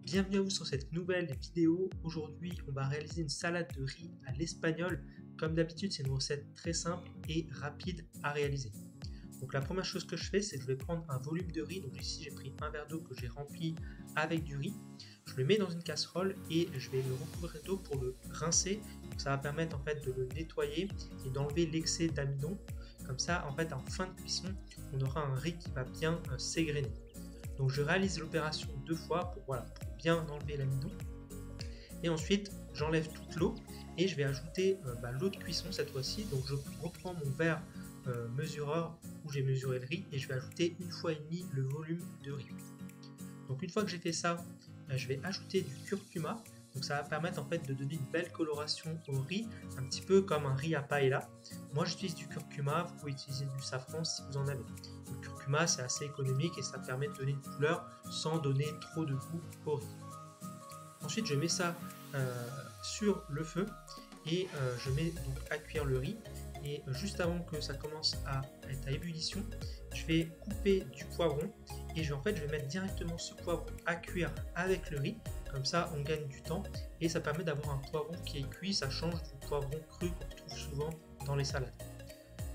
Bienvenue à vous sur cette nouvelle vidéo. Aujourd'hui, on va réaliser une salade de riz à l'espagnol. Comme d'habitude, c'est une recette très simple et rapide à réaliser. Donc la première chose que je fais, c'est que je vais prendre un volume de riz. Donc ici, j'ai pris un verre d'eau que j'ai rempli avec du riz. Je le mets dans une casserole et je vais le recouvrir d'eau pour le rincer. Donc ça va permettre en fait de le nettoyer et d'enlever l'excès d'amidon. Comme ça, en fait, en fin de cuisson, on aura un riz qui va bien s'égrener. Donc je réalise l'opération deux fois pour bien enlever l'amidon. Et ensuite j'enlève toute l'eau et je vais ajouter l'eau de cuisson cette fois-ci. Donc je reprends mon verre mesureur où j'ai mesuré le riz et je vais ajouter 1,5 fois le volume de riz. Donc une fois que j'ai fait ça, je vais ajouter du curcuma. Donc ça va permettre en fait de donner une belle coloration au riz, un petit peu comme un riz à paella. Moi j'utilise du curcuma, vous pouvez utiliser du safran si vous en avez. Le curcuma c'est assez économique et ça permet de donner une couleur sans donner trop de goût au riz. Ensuite je mets ça sur le feu et je mets donc à cuire le riz. Et juste avant que ça commence à être à ébullition, je vais couper du poivron et je vais mettre directement ce poivron à cuire avec le riz. Comme ça on gagne du temps et ça permet d'avoir un poivron qui est cuit. Ça change du poivron cru qu'on trouve souvent dans les salades.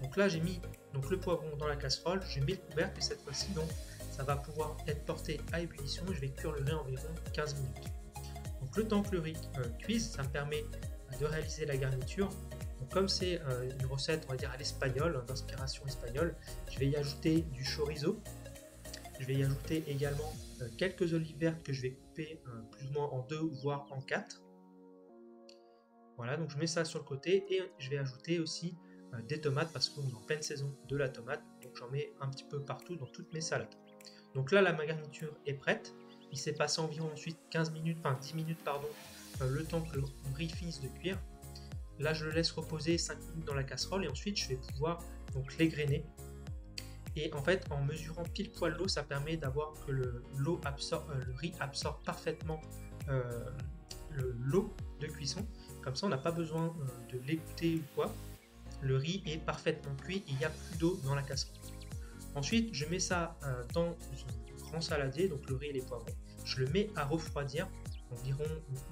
Donc là j'ai mis le poivron dans la casserole, je mets le couvercle et cette fois-ci donc ça va pouvoir être porté à ébullition et je vais cuire le riz environ 15 minutes. Donc le temps que le riz cuise, ça me permet de réaliser la garniture. Donc comme c'est une recette on va dire à l'espagnol, d'inspiration espagnole, je vais y ajouter du chorizo. Je vais y ajouter également quelques olives vertes que je vais couper plus ou moins en 2 voire en 4. Voilà, donc je mets ça sur le côté et je vais ajouter aussi des tomates parce qu'on est en pleine saison de la tomate. Donc j'en mets un petit peu partout dans toutes mes salades. Donc là ma garniture est prête. Il s'est passé environ ensuite 10 minutes le temps que le riz finisse de cuire. Là je le laisse reposer 5 minutes dans la casserole et ensuite je vais pouvoir donc l'égrener. Et en fait en mesurant pile poil l'eau, ça permet d'avoir que le riz absorbe parfaitement l'eau de cuisson. Comme ça on n'a pas besoin de l'égoutter ou quoi. Le riz est parfaitement cuit et il n'y a plus d'eau dans la casserole. Ensuite je mets ça dans un grand saladier, donc le riz et les poivrons. Je le mets à refroidir environ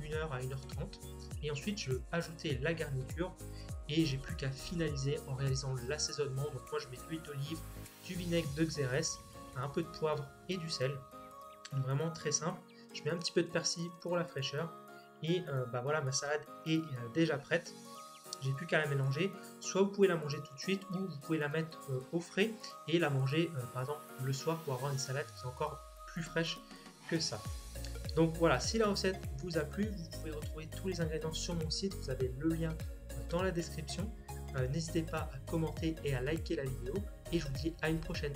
1h à 1h30 et ensuite je vais ajouter la garniture et j'ai plus qu'à finaliser en réalisant l'assaisonnement. Donc moi je mets de l'huile d'olive, du vinaigre de Xérès, un peu de poivre et du sel. Donc vraiment très simple. Je mets un petit peu de persil pour la fraîcheur et voilà, ma salade est déjà prête. J'ai plus qu'à la mélanger. Soit vous pouvez la manger tout de suite ou vous pouvez la mettre au frais et la manger par exemple le soir pour avoir une salade qui est encore plus fraîche que ça. Donc voilà, si la recette vous a plu, vous pouvez retrouver tous les ingrédients sur mon site, vous avez le lien dans la description. N'hésitez pas à commenter et à liker la vidéo et je vous dis à une prochaine.